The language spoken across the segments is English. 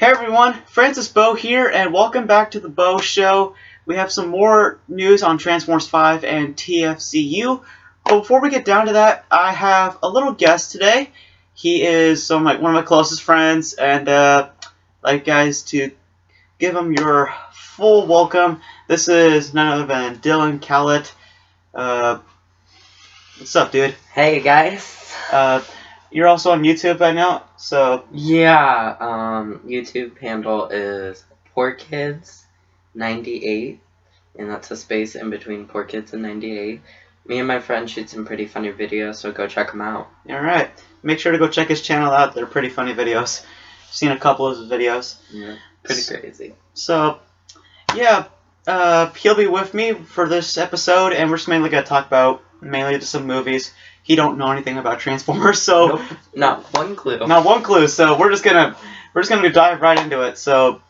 Hey everyone, Beau here, and welcome back to the Beau Show. We have some more news on Transformers 5 and TFCU. But before we get down to that, I have a little guest today. He is one of my closest friends, and I'd like guys to give him your full welcome. This is none other than Dylan Callett. What's up, dude? Hey guys. You're also on YouTube by now, so yeah. YouTube handle is Poor Kids 98, and that's a space in between Poor Kids and 98. Me and my friend shoot some pretty funny videos, so go check them out. All right, make sure to go check his channel out. They're pretty funny videos. I've seen a couple of his videos. Yeah, pretty crazy. So, yeah, he'll be with me for this episode, and we're just mainly gonna talk about just some movies. He don't know anything about Transformers, so nope, not one clue. Not one clue. So we're just gonna dive right into it. So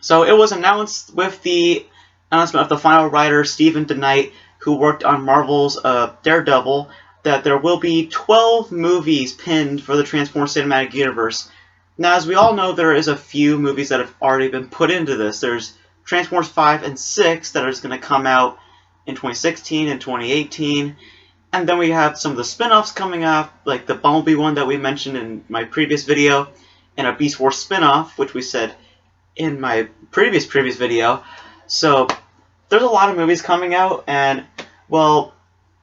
it was announced with the announcement of the final writer Stephen DeKnight, who worked on Marvel's Daredevil, that there will be 12 movies pinned for the Transformers Cinematic Universe. Now, as we all know, there is a few movies that have already been put into this. There's Transformers 5 and 6 that are just going to come out in 2016 and 2018. And then we have some of the spin-offs coming up, like the Bumblebee one that we mentioned in my previous video, and a Beast Wars spin-off, which we said in my previous video. So there's a lot of movies coming out, and, well,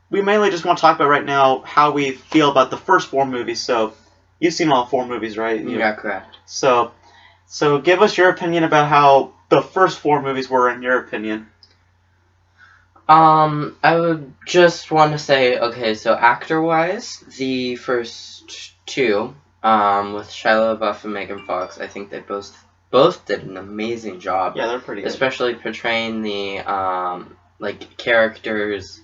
we mainly just want to talk about right now how we feel about the first 4 movies. So you've seen all 4 movies, right? Yeah, correct. So give us your opinion about how the first 4 movies were, in your opinion. I would just want to say, okay, so actor-wise, the first 2, with Shia LaBeouf and Megan Fox, I think they both did an amazing job. Yeah, they're pretty good. Especially portraying the, characters,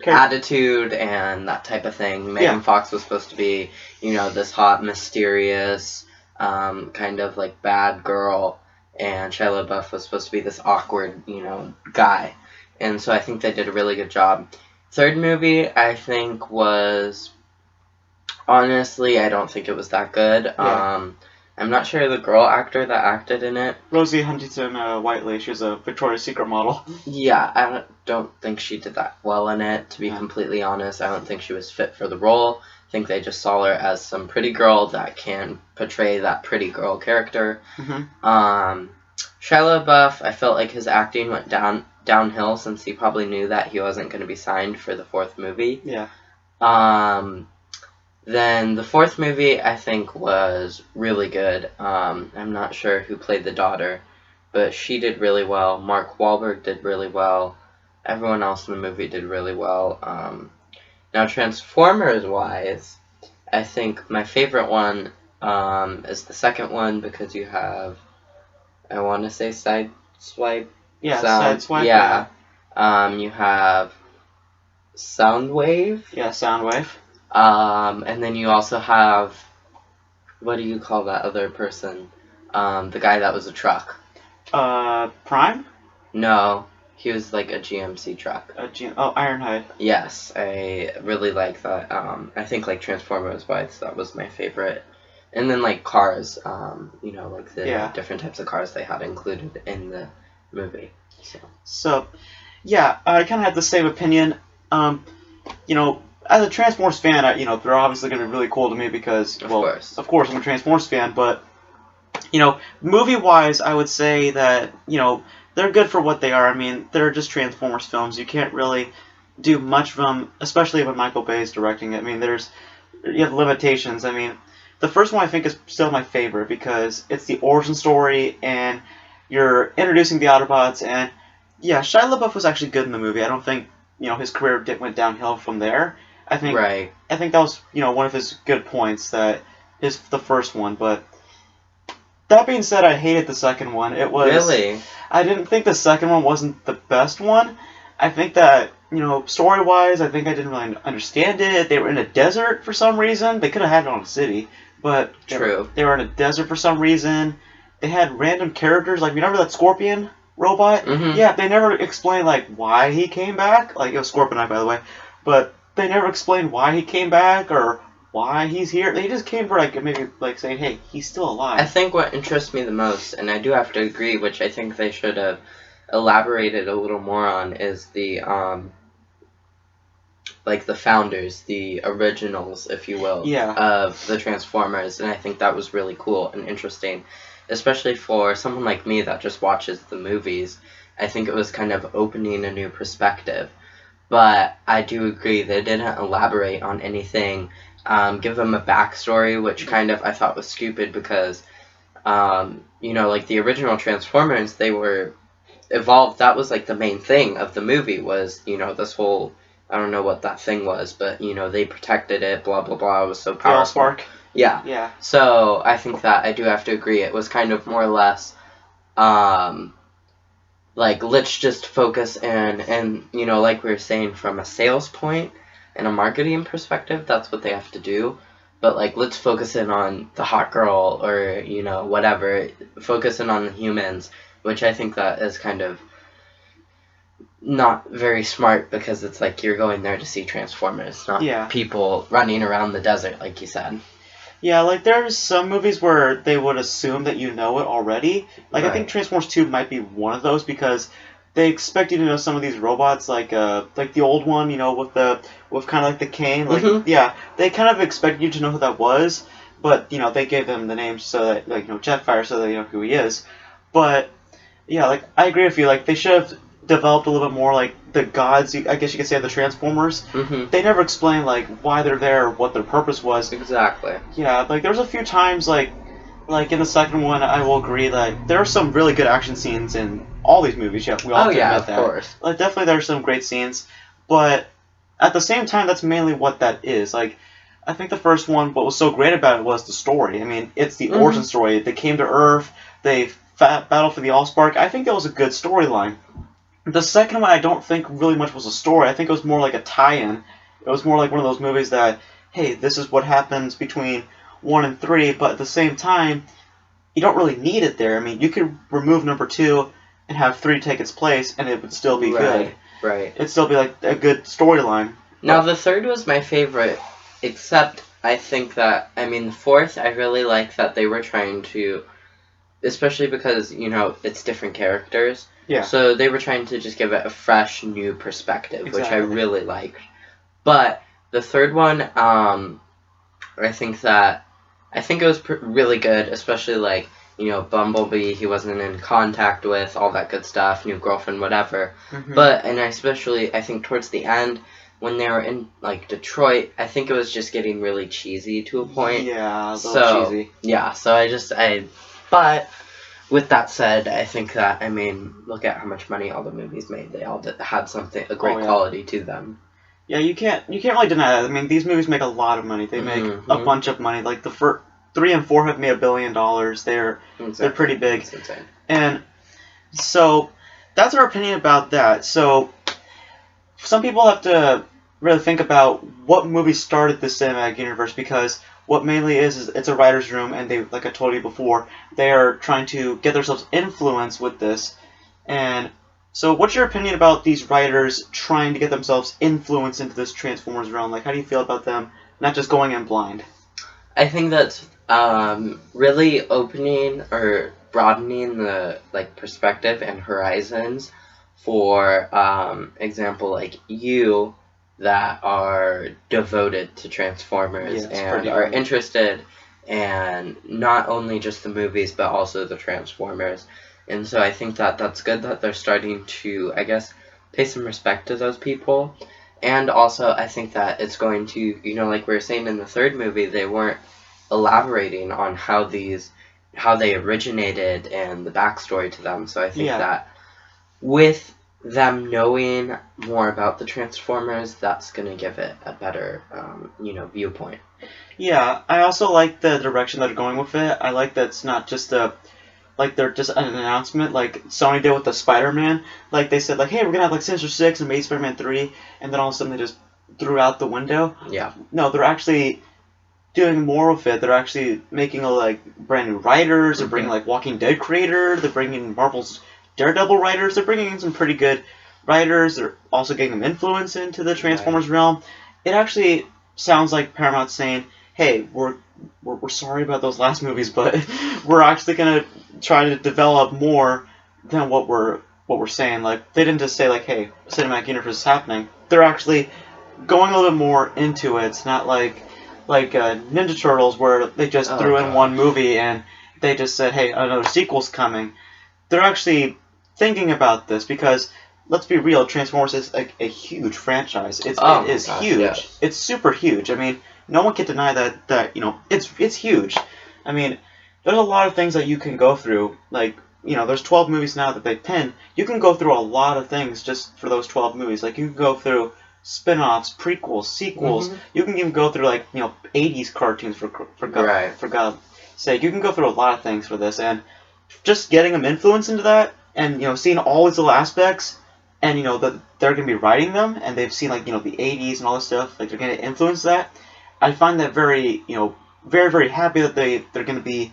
attitude and that type of thing. Megan Fox was supposed to be, this hot, mysterious, kind of, bad girl. And Shia LaBeouf was supposed to be this awkward, guy. And so I think they did a really good job. Third movie, I think, was... Honestly, I don't think it was that good. Yeah. I'm not sure the girl actor that acted in it. Rosie Huntington-Whiteley. She was a Victoria's Secret model. Yeah, I don't think she did that well in it, to be completely honest. I don't think she was fit for the role. I think they just saw her as some pretty girl that can portray that pretty girl character. Mm-hmm. Shia LaBeouf, I felt like his acting went downhill since he probably knew that he wasn't going to be signed for the 4th movie. Yeah. Then the 4th movie, I think, was really good. I'm not sure who played the daughter, but she did really well. Mark Wahlberg did really well. Everyone else in the movie did really well. Now, Transformers-wise, I think my favorite one is the second one because you have, I want to say Sideswipe. Yeah, Sideswipe. Yeah. You have Soundwave. Yeah, Soundwave. And then you also have, what do you call that other person? The guy that was a truck. Prime? No, he was like a GMC truck. Ironhide. Yes, I really like that. I think Transformers wise, that was my favorite. And then cars, the different types of cars they had included in the movie. So yeah, I kind of had the same opinion. As a Transformers fan, they're obviously going to be really cool to me because, of course, I'm a Transformers fan, but, movie-wise, I would say that, they're good for what they are. I mean, they're just Transformers films. You can't really do much of them, especially when Michael Bay is directing it. I mean, you have limitations. I mean, the first one I think is still my favorite because it's the origin story, and you're introducing the Autobots, and, yeah, Shia LaBeouf was actually good in the movie. I don't think, his career went downhill from there. I think that was, one of his good points, that is the first one, but that being said, I hated the second one. It was... Really? I didn't think the second one wasn't the best one. I think that, story-wise, I think I didn't really understand it. They were in a desert for some reason. They could have had it on a city, but... True. They were in a desert for some reason. They had random characters, remember that Scorpion robot? Mm-hmm. Yeah, they never explained, why he came back. It was Scorpionite, by the way. But they never explained why he came back or why he's here. He just came for like maybe like saying, hey, he's still alive. I think what interests me the most, and I do have to agree, which I think they should have elaborated a little more on, is the like the founders, the originals, if you will, of the Transformers, and I think that was really cool and interesting, especially for someone like me that just watches the movies. I think it was kind of opening a new perspective. But I do agree they didn't elaborate on anything, give them a backstory, which kind of I thought was stupid because, like the original Transformers, they were evolved. That was like the main thing of the movie was, this whole, I don't know what that thing was, but, they protected it, blah, blah, blah. It was so powerful. Spark. Yeah. Yeah. So I think that I do have to agree. It was kind of more or less, like, let's just focus and like we were saying, from a sales point and a marketing perspective, that's what they have to do. But, like, let's focus in on the hot girl or, whatever. Focus in on the humans, which I think that is kind of not very smart because it's like you're going there to see Transformers, not people running around the desert, like you said. Yeah, like there's some movies where they would assume that you know it already. Like right. I think Transformers 2 might be one of those because they expect you to know some of these robots, like the old one, with kind of like the cane. Like they kind of expect you to know who that was, but they gave them the names so that Jetfire so that you know who he is. But yeah, like I agree with you. Like they should have developed a little bit more like the gods, I guess you could say, of the Transformers. Mm-hmm. They never explain like why they're there or what their purpose was. Exactly. Yeah, like there's a few times like in the second one, I will agree that there are some really good action scenes in all these movies. Yeah, we all admit that. Of course. Like definitely there's some great scenes, but at the same time, that's mainly what that is. Like I think the first one, what was so great about it was the story. I mean, it's the origin story. They came to Earth, they battled for the Allspark. I think that was a good storyline. The second one, I don't think really much was a story. I think it was more like a tie-in. It was more like one of those movies that, hey, this is what happens between 1 and 3, but at the same time, you don't really need it there. I mean, you could remove number 2 and have 3 take its place, and it would still be good. Right. It'd still be like a good storyline. Now, the third was my favorite, except I think that, the fourth, I really like that they were trying to, especially because, it's different characters. Yeah. So they were trying to just give it a fresh, new perspective, which I really liked. But the third one, I think it was really good, especially like, Bumblebee, he wasn't in contact with, all that good stuff, new girlfriend, whatever. Mm-hmm. And I think towards the end, when they were in, like, Detroit, I think it was just getting really cheesy to a point. Yeah, a little cheesy. Yeah, so but with that said, I think that, look at how much money all the movies made. They all had a great quality to them. Yeah, you can't really deny that. I mean, these movies make a lot of money. They make a bunch of money. Like the first 3 and 4 have made $1 billion. They're pretty big. That's insane. And so that's our opinion about that. So some people have to really think about what movie started the cinematic universe, because what mainly is it's a writer's room, and they, like I told you before, they are trying to get themselves influence with this. And so what's your opinion about these writers trying to get themselves influence into this Transformers realm? Like, how do you feel about them not just going in blind? I think that's really opening or broadening the perspective and horizons for example, like you that are devoted to Transformers and are interested in not only just the movies but also the Transformers. And so I think that that's good that they're starting to, I guess, pay some respect to those people. And also I think that it's going to, like we were saying in the third movie, they weren't elaborating on how they originated and the backstory to them. So I think that with them knowing more about the Transformers, that's going to give it a better, viewpoint. Yeah, I also like the direction that they're going with it. I like that it's not just they're just an announcement like Sony did with the Spider-Man. Like they said, like, hey, we're going to have like Sinister 6 and Amazing Spider-Man 3, and then all of a sudden they just threw out the window. Yeah. No, they're actually doing more of it. They're actually making brand new writers. They're bringing Walking Dead creator. They're bringing Marvel's Daredevil writers. They're bringing in some pretty good writers. They're also getting them influence into the Transformers realm. It actually sounds like Paramount's saying, hey, we're sorry about those last movies, but we're actually gonna try to develop more than what we're saying. Like they didn't just say like, hey, cinematic universe is happening. They're actually going a little bit more into it. It's not like Ninja Turtles where they just threw in one movie and they just said, hey, another sequel's coming. They're actually thinking about this because let's be real, Transformers is a huge franchise. It is huge. Yes. It's super huge. I mean, no one can deny that it's huge. I mean, there's a lot of things that you can go through. Like, there's 12 movies now that they've pinned. You can go through a lot of things just for those 12 movies. Like, you can go through spin-offs, prequels, sequels. Mm-hmm. You can even go through 80s cartoons for God's sake. You can go through a lot of things for this, and just getting them influenced into that, and seeing all these little aspects, and that they're gonna be writing them, and they've seen the 80s and all this stuff, like they're gonna influence that. I find that very very, very happy that they're gonna be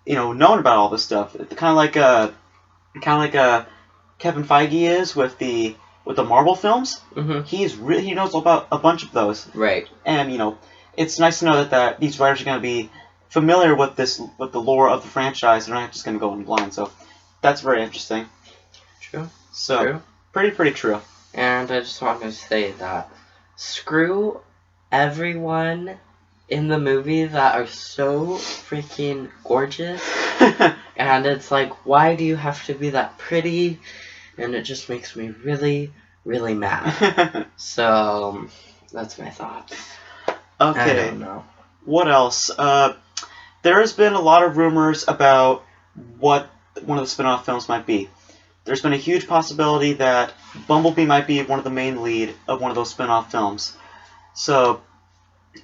known about all this stuff. Kind of like Kevin Feige is with the Marvel films. Mm-hmm. He knows about a bunch of those. Right. And it's nice to know that these writers are gonna be familiar with the lore of the franchise. They're not just gonna go in blind. So that's very interesting. True. So true. Pretty true. And I just wanted to say that screw everyone in the movie that are so freaking gorgeous. And it's like, why do you have to be that pretty? And it just makes me really, really mad. So that's my thoughts. Okay. I don't know. What else? There has been a lot of rumors about what one of the spin-off films might be. There's been a huge possibility that Bumblebee might be one of the main lead of one of those spin-off films. So,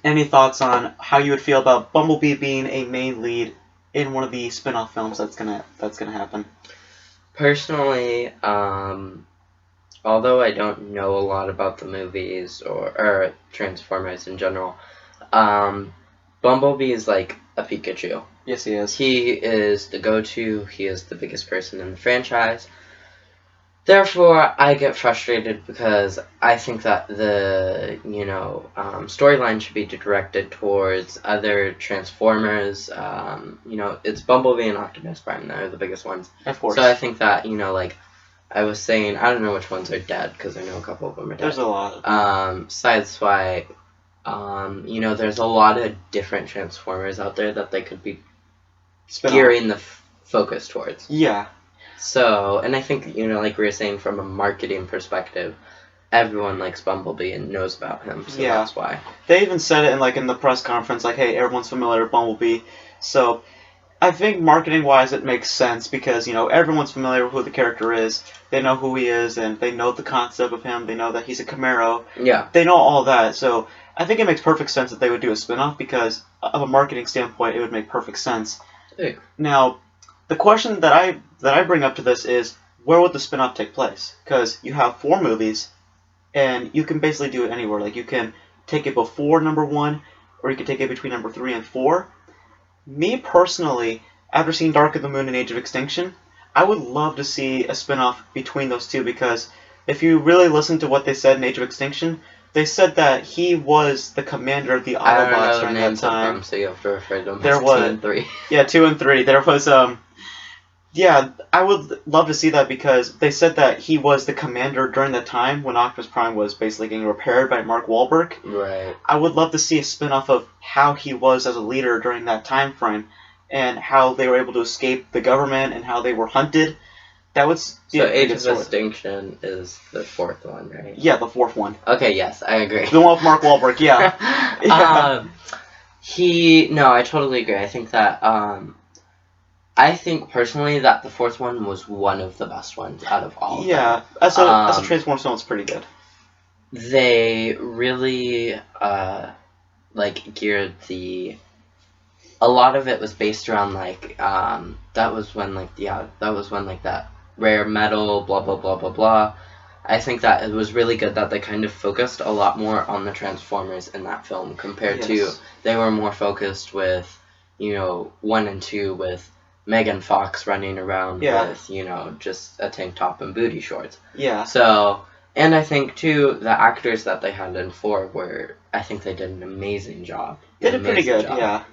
any thoughts on how you would feel about Bumblebee being a main lead in one of the spin-off films that's gonna happen? Personally, although I don't know a lot about the movies or Transformers in general, Bumblebee is like a Pikachu. Yes, he is. He is the go-to. He is the biggest person in the franchise. Therefore, I get frustrated because I think that the storyline should be directed towards other Transformers. It's Bumblebee and Optimus Prime. They're the biggest ones. Of course. So I think that I was saying, I don't know which ones are dead because I know a couple of them are dead. There's a lot. Sideswipe. There's a lot of different Transformers out there that they could be gearing the focus towards. Yeah. So, and I think, like we were saying, from a marketing perspective, everyone likes Bumblebee and knows about him, so that's why. They even said it in the press conference, hey, everyone's familiar with Bumblebee. So, I think marketing-wise it makes sense because, everyone's familiar with who the character is. They know who he is, and they know the concept of him. They know that he's a Camaro. Yeah. They know all that, so I think it makes perfect sense that they would do a spin-off because, of a marketing standpoint, it would make perfect sense. Hey. Now, the question that I bring up to this is, where would the spin-off take place? Because you have 4 movies, and you can basically do it anywhere. Like, you can take it before number 1, or you can take it between number 3 and 4. Me, personally, after seeing Dark of the Moon and Age of Extinction, I would love to see a spin-off between those two, because if you really listen to what they said in Age of Extinction, they said that he was the commander of the Autobots during that time. Them, so you have to refer to them there as was 2 and 3. Yeah, 2 and 3. There was yeah, I would love to see that because they said that he was the commander during the time when Optimus Prime was basically getting repaired by Mark Wahlberg. Right. I would love to see a spin-off of how he was as a leader during that time frame and how they were able to escape the government and how they were hunted. That was so Age of Extinction is the 4th one, right? Yeah, the 4th one. Okay, yes, I agree. The one with Mark Wahlberg, yeah. I totally agree. I think that I think personally that the 4th one was one of the best ones out of all of them. Yeah, as a Transformers film, it's pretty good. They really geared a lot of it was based around that was when that rare metal blah blah blah blah blah. I think that it was really good that they kind of focused a lot more on the Transformers in that film compared to they were more focused with 1 and 2 with Megan Fox running around with just a tank top and booty shorts. Yeah. So And I think, too, the actors that they had in 4 I think they did an amazing job. They did pretty good, yeah.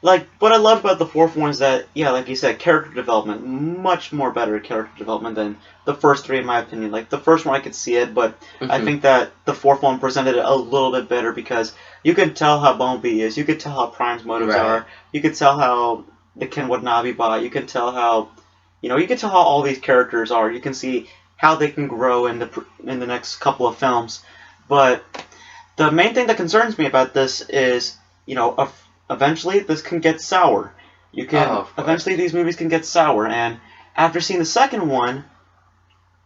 Like, what I love about the 4th one is that, yeah, like you said, character development, much more better character development than the first 3, in my opinion. Like, the first one I could see it, but I think that the 4th one presented it a little bit better because you could tell how Bumblebee is, you could tell how Prime's motives are, you could tell how the Ken Watanabe bot, you could tell how, you could tell how all these characters are. You can see how they can grow in the next couple of films. But the main thing that concerns me about this is, eventually this can get sour. Eventually these movies can get sour, and after seeing the second one,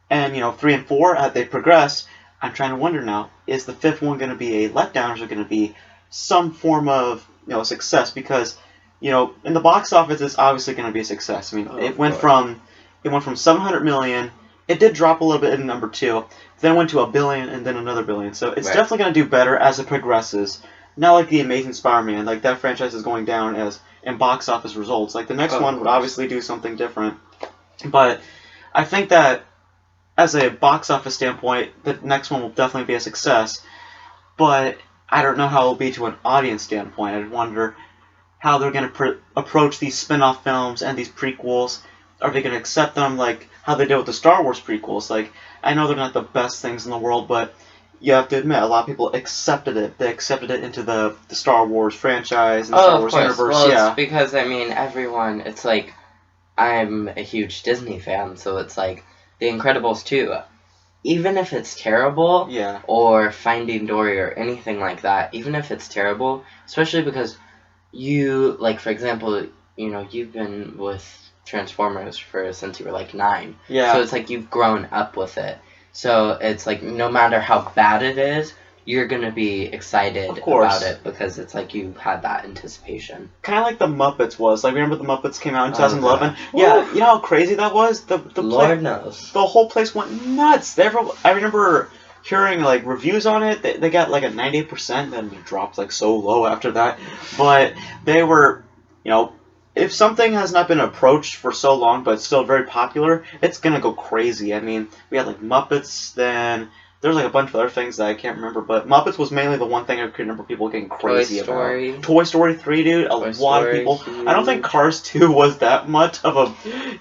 and 3 and 4 as they progress, I'm trying to wonder now: is the 5th one going to be a letdown, or is it going to be some form of success? Because in the box office, it's obviously going to be a success. I mean, it went from 700 million. It did drop a little bit in number 2, then it went to $1 billion, and then another $1 billion. So it's definitely going to do better as it progresses. Not like the Amazing Spider-Man, like that franchise is going down in box office results. Like the next one would obviously do something different, but I think that as a box office standpoint, the next one will definitely be a success. But I don't know how it will be to an audience standpoint. I wonder how they're going to approach these spin-off films and these prequels. Are they going to accept them like how they did with the Star Wars prequels? Like, I know they're not the best things in the world, but you have to admit, a lot of people accepted it. They accepted it into the Star Wars franchise and the Star Wars universe. Well, it's because, everyone, it's like, I'm a huge Disney fan, so it's like, The Incredibles 2. Even if it's terrible, or Finding Dory or anything like that, even if it's terrible, especially because you, like, for example, you've been with Transformers since you were like 9. Yeah. So it's like you've grown up with it. So it's like no matter how bad it is, you're gonna be excited about it because it's like you had that anticipation. Kind of like the Muppets was. Like, remember the Muppets came out in 2011? Yeah, you know how crazy that was? The Lord knows. The whole place went nuts. I remember hearing like reviews on it. They got like a 98%, then it dropped like so low after that. But they were, if something has not been approached for so long but it's still very popular, it's gonna go crazy. I mean, we had like Muppets, then there's like a bunch of other things that I can't remember, but Muppets was mainly the one thing I could remember people getting crazy about. Toy Story 3, dude, a lot of people. Huge. I don't think Cars 2 was that much of a...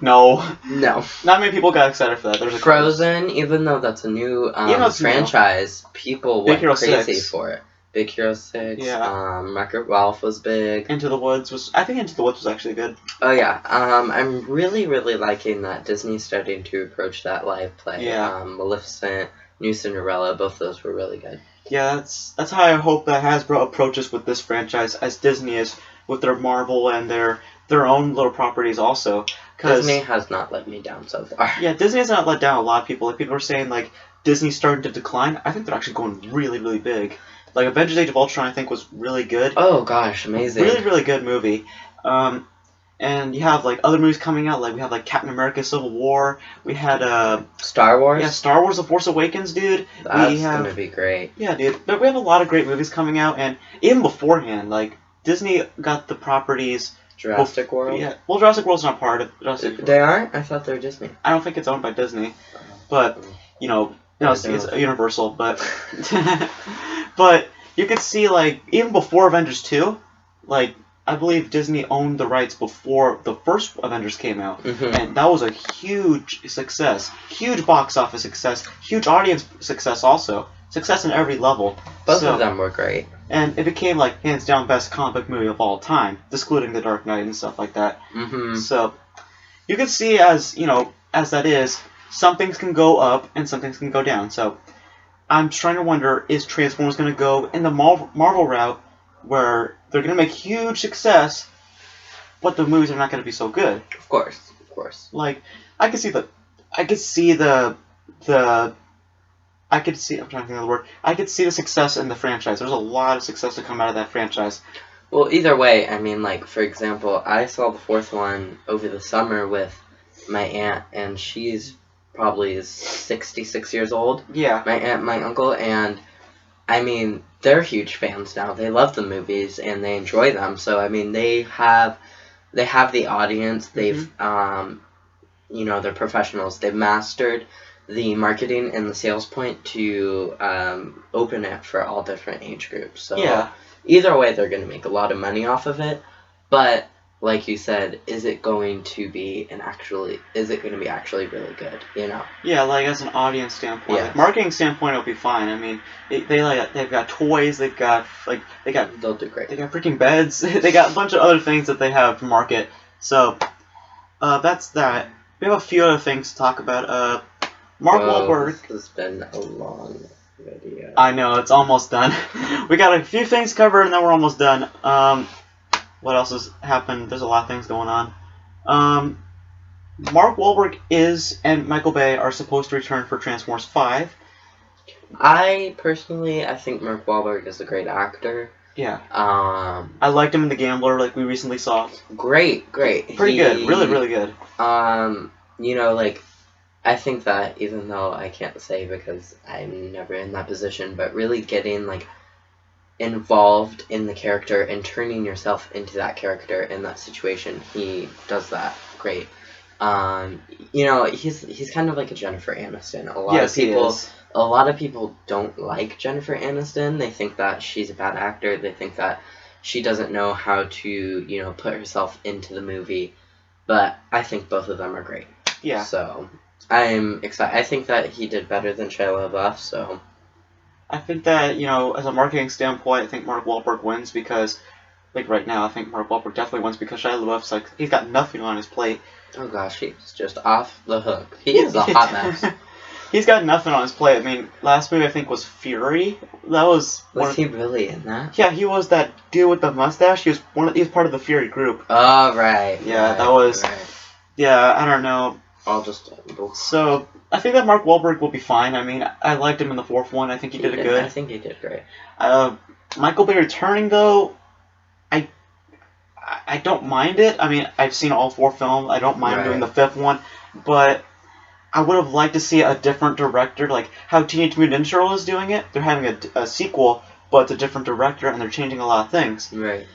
No. Not many people got excited for that. There's Frozen, even though that's a new franchise, people went crazy for it. Big Hero 6, Wreck-It Ralph was big. Into the Woods was actually good. Oh yeah, I'm really, really liking that Disney's starting to approach that live play. Yeah. Maleficent, New Cinderella, both those were really good. Yeah, that's how I hope that Hasbro approaches with this franchise, as Disney is with their Marvel and their own little properties also. Disney has not let me down so far. Yeah, Disney has not let down a lot of people. Like, people are saying like Disney's starting to decline. I think they're actually going really, really big. Like, Avengers Age of Ultron, I think, was really good. Oh, gosh, amazing. Really, really good movie. And you have, like, other movies coming out. Like, we have, like, Captain America Civil War. We had, Star Wars? Yeah, Star Wars The Force Awakens, dude. That's gonna be great. Yeah, dude. But we have a lot of great movies coming out. And even beforehand, like, Disney got the properties... Jurassic World? Yeah. Well, Jurassic World's not part of Jurassic World. They aren't? I thought they were Disney. I don't think it's owned by Disney. But, it's Universal. But... but... You could see, like, even before Avengers 2, like, I believe Disney owned the rights before the first Avengers came out. Mm-hmm. And that was a huge success. Huge box office success. Huge audience success also. Success in every level. Both of them were great. And it became, like, hands down best comic book movie of all time, excluding The Dark Knight and stuff like that. Mm-hmm. So, you can see as that is, some things can go up and some things can go down. So, I'm trying to wonder, is Transformers going to go in the Marvel route where they're going to make huge success, but the movies are not going to be so good? Of course. Like, I'm trying to think of the word. I could see the success in the franchise. There's a lot of success to come out of that franchise. Well, either way, I mean, like, for example, I saw the 4th one over the summer with my aunt, and she's probably 66 years old. Yeah. My aunt and my uncle, and I mean, they're huge fans now. They love the movies and they enjoy them. So I mean, they have the audience. They've they're professionals. They've mastered the marketing and the sales point to open it for all different age groups. So Yeah. either way, they're going to make a lot of money off of it. But like you said, is it going to be actually really good? You know? Yeah, like as an audience standpoint, Yeah. like marketing standpoint, it'll be fine. I mean, they've got toys, they'll do great. They got freaking beds, they got a bunch of other things that they have to market. So, that's that. We have a few other things to talk about. Mark Wahlberg. This has been a long video. I know, it's almost done. We got a few things covered and then we're almost done. What else has happened? There's a lot of things going on. Mark Wahlberg and Michael Bay are supposed to return for Transformers 5. I think Mark Wahlberg is a great actor. Yeah. I liked him in The Gambler, like we recently saw. Great. Pretty good. Really, really good. You know, like, I think that, even though I can't say because I'm never in that position, but really getting, like, involved in the character and turning yourself into that character in that situation, he does that great. You know, he's kind of like a Jennifer Aniston. A lot of people don't like Jennifer Aniston. They think that she's a bad actor. They think that she doesn't know how to, you know, put herself into the movie. But I think both of them are great. Yeah. So I'm excited. I think that he did better than Shia LaBeouf. So I think that, you know, as a marketing standpoint, I think Mark Wahlberg wins because, like right now, I think Mark Wahlberg definitely wins because Shia LaBeouf's like, he's got nothing on his plate. Oh gosh, he's just off the hook. He is a hot mess. He's got nothing on his plate. I mean, last movie I think was Fury. That was. Was he really in that? Yeah, he was that dude with the mustache. He was part of the Fury group. Oh right. Yeah, right, that was. Right. Yeah, I don't know. So I think that Mark Wahlberg will be fine. I mean, I liked him in the fourth one. I think he did it good. I think he did great. Michael Bay returning though, I don't mind it. I mean, I've seen all 4 films. I don't mind doing the 5th one, but I would have liked to see a different director, like how Teenage Mutant Ninja Turtles is doing it. They're having a sequel, but it's a different director, and they're changing a lot of things. Right.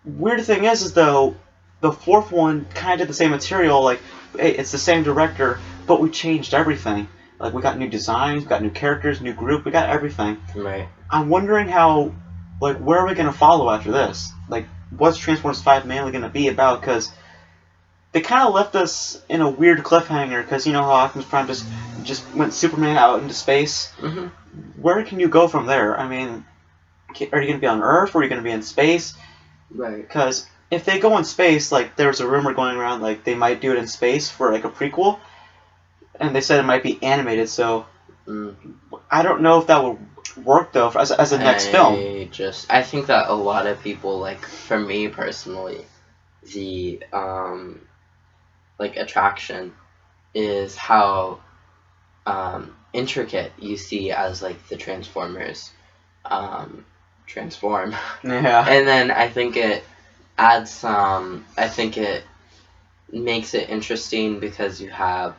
Weird thing is though, the 4th one kind of did the same material. Like, hey, it's the same director, but we changed everything. Like, we got new designs, we got new characters, new group, we got everything. Right. I'm wondering how, like, where are we going to follow after this? Like, what's Transformers 5 mainly going to be about? Because they kind of left us in a weird cliffhanger, because you know how Optimus Prime just went Superman out into space? Mm-hmm. Where can you go from there? I mean, are you going to be on Earth, or are you going to be in space? Right. Because if they go in space, like, there was a rumor going around, like, they might do it in space for, like, a prequel, and they said it might be animated, so I don't know if that would work, though, as a next film. I think that a lot of people, like, for me personally, the, like, attraction is how intricate you see as, like, the Transformers transform. Yeah. And then I think it adds I think it makes it interesting because you have,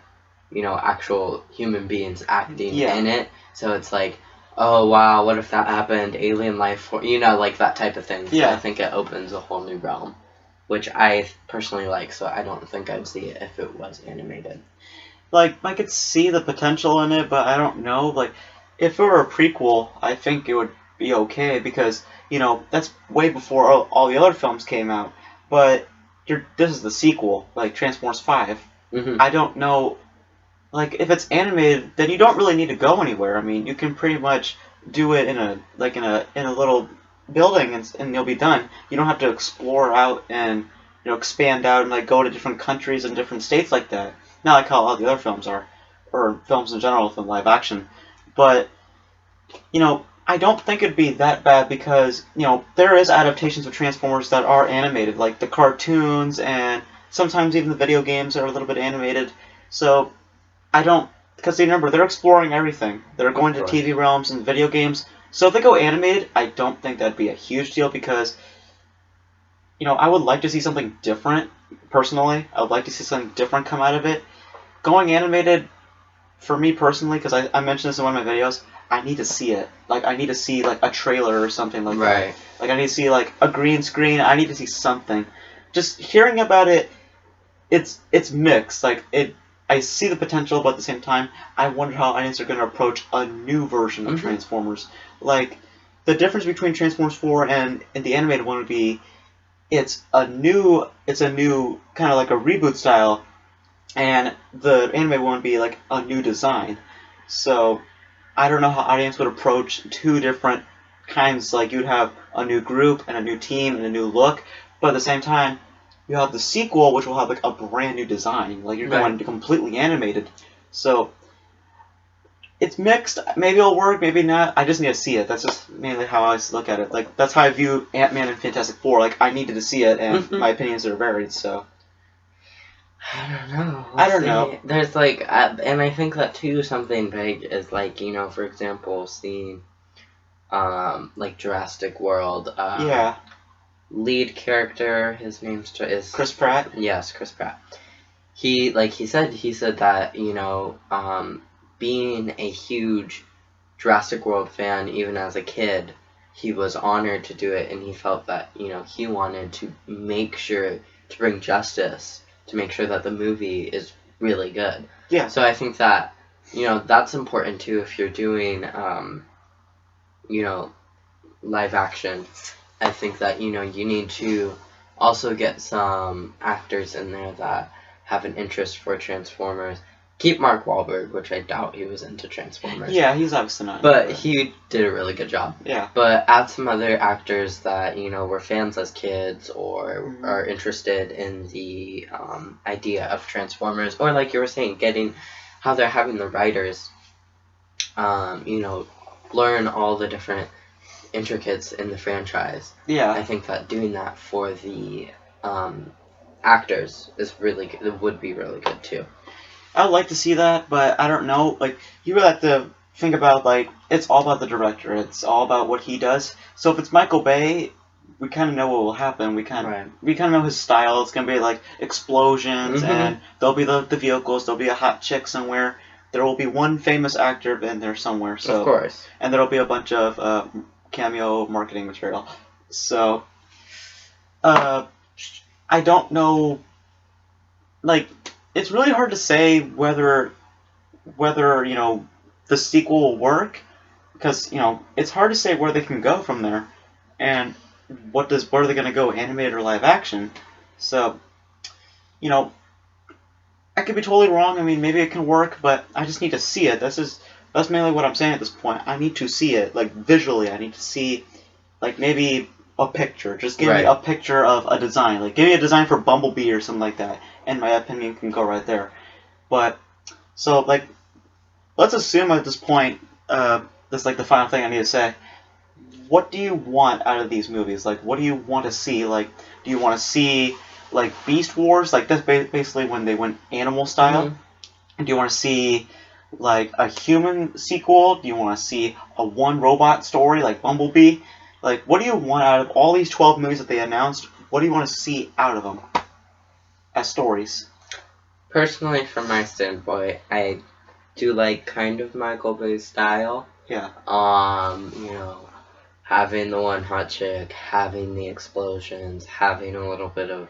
you know, actual human beings acting in it. So it's like, oh wow, what if that happened? Alien life form, you know, like that type of thing. So I think it opens a whole new realm, which I personally like. So I don't think I'd see it if it was animated. Like, I could see the potential in it, but I don't know. Like, if it were a prequel, I think it would be okay because, you know, that's way before all the other films came out. But this is the sequel, like Transformers 5. Mm-hmm. I don't know. Like, if it's animated, then you don't really need to go anywhere. I mean, you can pretty much do it in a little building and you'll be done. You don't have to explore out and, you know, expand out and like go to different countries and different states like that. Not like how all the other films are, or films in general with live action. But, you know, I don't think it'd be that bad because, you know, there is adaptations of Transformers that are animated, like the cartoons and sometimes even the video games are a little bit animated. So I don't, because remember, they're exploring everything. They're going to TV realms and video games. So if they go animated, I don't think that'd be a huge deal because, you know, I would like to see something different, personally. I would like to see something different come out of it. Going animated, for me personally, because I mentioned this in one of my videos, I need to see it. Like, I need to see, like, a trailer or something like that. Like, I need to see, like, a green screen. I need to see something. Just hearing about it, it's mixed. Like, I see the potential, but at the same time, I wonder how audiences are going to approach a new version of Transformers. Like, the difference between Transformers 4 and the animated one would be it's a new kind of like a reboot style, and the animated one would be like a new design. So I don't know how audience would approach two different kinds. Like, you'd have a new group and a new team and a new look, but at the same time, you have the sequel, which will have like a brand new design. Like, you're going to completely animated. So it's mixed. Maybe it'll work, maybe not. I just need to see it. That's just mainly how I look at it. Like, that's how I view Ant-Man and Fantastic Four. Like, I needed to see it, and my opinions are varied. So I don't know. I don't know. There's like, and I think that too, something big is like, you know, for example, seeing, like Jurassic World. Yeah. Lead character, his name is Chris Pratt. Yes, Chris Pratt. He said that, you know, being a huge Jurassic World fan, even as a kid, he was honored to do it, and he felt that, you know, he wanted to make sure to bring justice, to make sure that the movie is really good. Yeah. So I think that, you know, that's important too if you're doing, you know, live action. I think that, you know, you need to also get some actors in there that have an interest for Transformers. Keep Mark Wahlberg, which I doubt he was into Transformers. Yeah, he's obviously not. But he did a really good job. Yeah. But add some other actors that, you know, were fans as kids or are interested in the idea of Transformers. Or like you were saying, getting how they're having the writers, you know, learn all the different intricates in the franchise. Yeah. I think that doing that for the actors is really good. It would be really good too. I would like to see that, but I don't know. Like, you really have to think about, like, it's all about the director. It's all about what he does. So if it's Michael Bay, we kind of know what will happen. We kind of know his style. It's gonna be like explosions, and there'll be the vehicles. There'll be a hot chick somewhere. There will be one famous actor in there somewhere. So, of course. And there'll be a bunch of cameo marketing material. So, I don't know. Like, it's really hard to say whether you know the sequel will work, because you know it's hard to say where they can go from there, and where are they going to go, animated or live action? So, you know, I could be totally wrong. I mean, maybe it can work, but I just need to see it. That's mainly what I'm saying at this point. I need to see it, like, visually. I need to see, like, maybe a picture. Just give me a picture of a design. Like, give me a design for Bumblebee or something like that, and my opinion can go right there. But, so, like, let's assume at this point, this is, like, the final thing I need to say. What do you want out of these movies? Like, what do you want to see? Like, do you want to see, like, Beast Wars? Like, that's basically when they went animal style. Do you want to see, like, a human sequel? Do you want to see a one robot story like Bumblebee? Like, what do you want out of all these 12 movies that they announced? What do you want to see out of them as stories? Personally, from my standpoint, I do like kind of Michael Bay's style. Yeah. You know, having the one hot chick, having the explosions, having a little bit of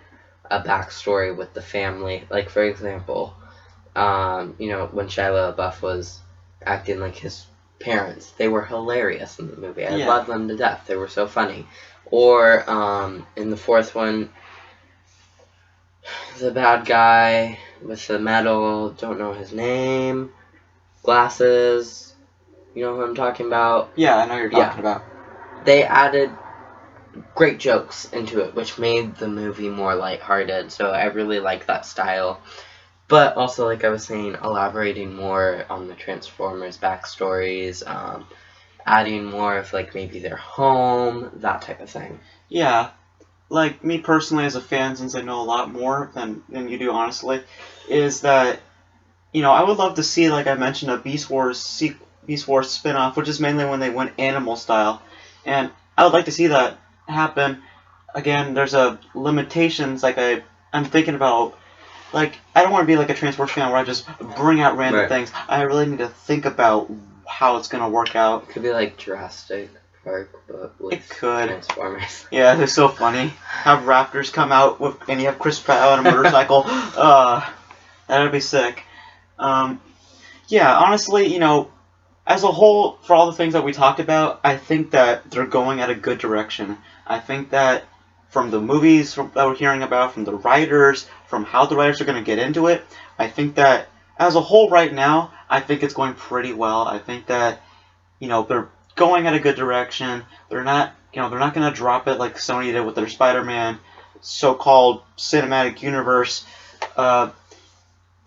a backstory with the family. Like, for example, you know, when Shia LaBeouf was acting like his parents, they were hilarious in the movie. I loved them to death. They were so funny. Or in the fourth one, the bad guy with the medal, don't know his name, glasses, you know who I'm talking about? Yeah, I know who you're talking about. They added great jokes into it, which made the movie more lighthearted, so I really like that style. But also, like I was saying, elaborating more on the Transformers backstories, adding more of, like, maybe their home, that type of thing. Yeah. Like, me personally as a fan, since I know a lot more than you do, honestly, is that, you know, I would love to see, like I mentioned, a Beast Wars spin-off, which is mainly when they went animal style. And I would like to see that happen. Again, there's limitations, like I'm thinking about. Like, I don't want to be like a Transformers fan where I just bring out random things. I really need to think about how it's going to work out. It could be like Jurassic Park, but with Transformers. Yeah, they're so funny. Have raptors come out, and you have Chris Pratt on a motorcycle. That would be sick. Yeah, honestly, as a whole, for all the things that we talked about, I think that they're going at a good direction. I think that from the movies that we're hearing about, from the writers, from how the writers are going to get into it, I think that as a whole right now, I think it's going pretty well. I think that, they're going at a good direction. They're not going to drop it like Sony did with their Spider-Man so-called cinematic universe. Uh,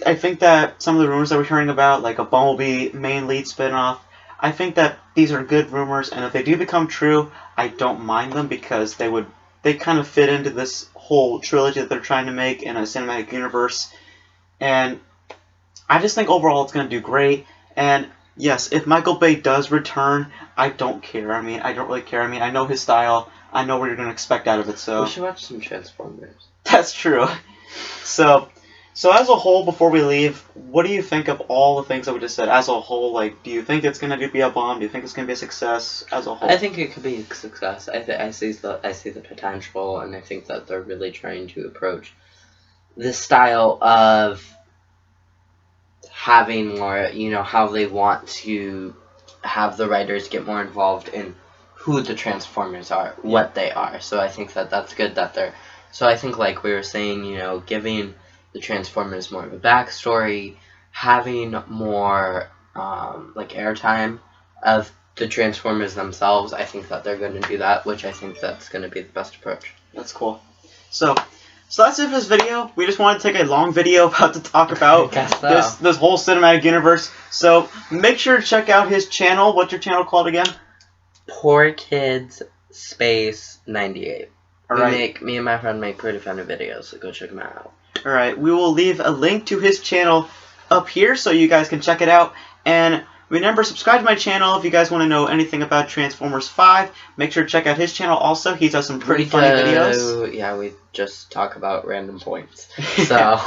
I think that some of the rumors that we're hearing about, like a Bumblebee main lead spinoff, I think that these are good rumors, and if they do become true, I don't mind them because they kind of fit into this whole trilogy that they're trying to make in a cinematic universe, and I just think overall it's going to do great. And yes, if Michael Bay does return, I don't care. I mean, I don't really care. I mean, I know his style. I know what you're going to expect out of it. So we should watch some Transformers. That's true. So as a whole, before we leave, what do you think of all the things that we just said? As a whole, like, do you think it's going to be a bomb? Do you think it's going to be a success as a whole? I think it could be a success. I see the potential, and I think that they're really trying to approach this style of having more, how they want to have the writers get more involved in who the Transformers are, what they are. So I think that that's good that they're... So I think, like we were saying, giving the Transformers more of a backstory, having more, like, airtime of the Transformers themselves, I think that they're going to do that, which I think that's going to be the best approach. That's cool. So that's it for this video. We just wanted to take a long video about to talk about this whole cinematic universe. So make sure to check out his channel. What's your channel called again? Poor Kids Space 98. Alright. Me and my friend make pretty funny videos, so go check them out. Alright, we will leave a link to his channel up here so you guys can check it out. And remember, subscribe to my channel if you guys want to know anything about Transformers 5. Make sure to check out his channel also. He does some pretty funny videos. Yeah, we just talk about random points. So,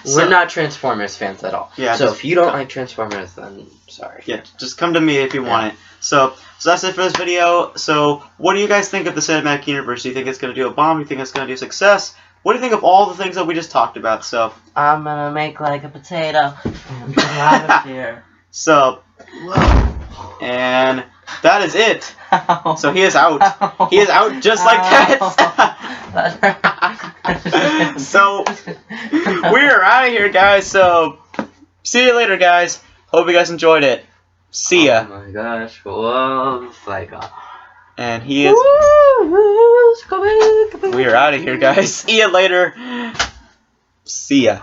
we're not Transformers fans at all. Yeah, so if you don't like Transformers, then sorry. Yeah, just come to me if you want it. So that's it for this video. So what do you guys think of the cinematic universe? Do you think it's going to do a bomb? Do you think it's going to do success? What do you think of all the things that we just talked about? So I'm going to make like a potato and get out of here. So, and that is it. So he is out. He is out just like that. So we're out of here, guys. So see you later, guys. Hope you guys enjoyed it. See ya. Oh my gosh, whoa, like and he is. We are out of here, guys. See ya later. See ya.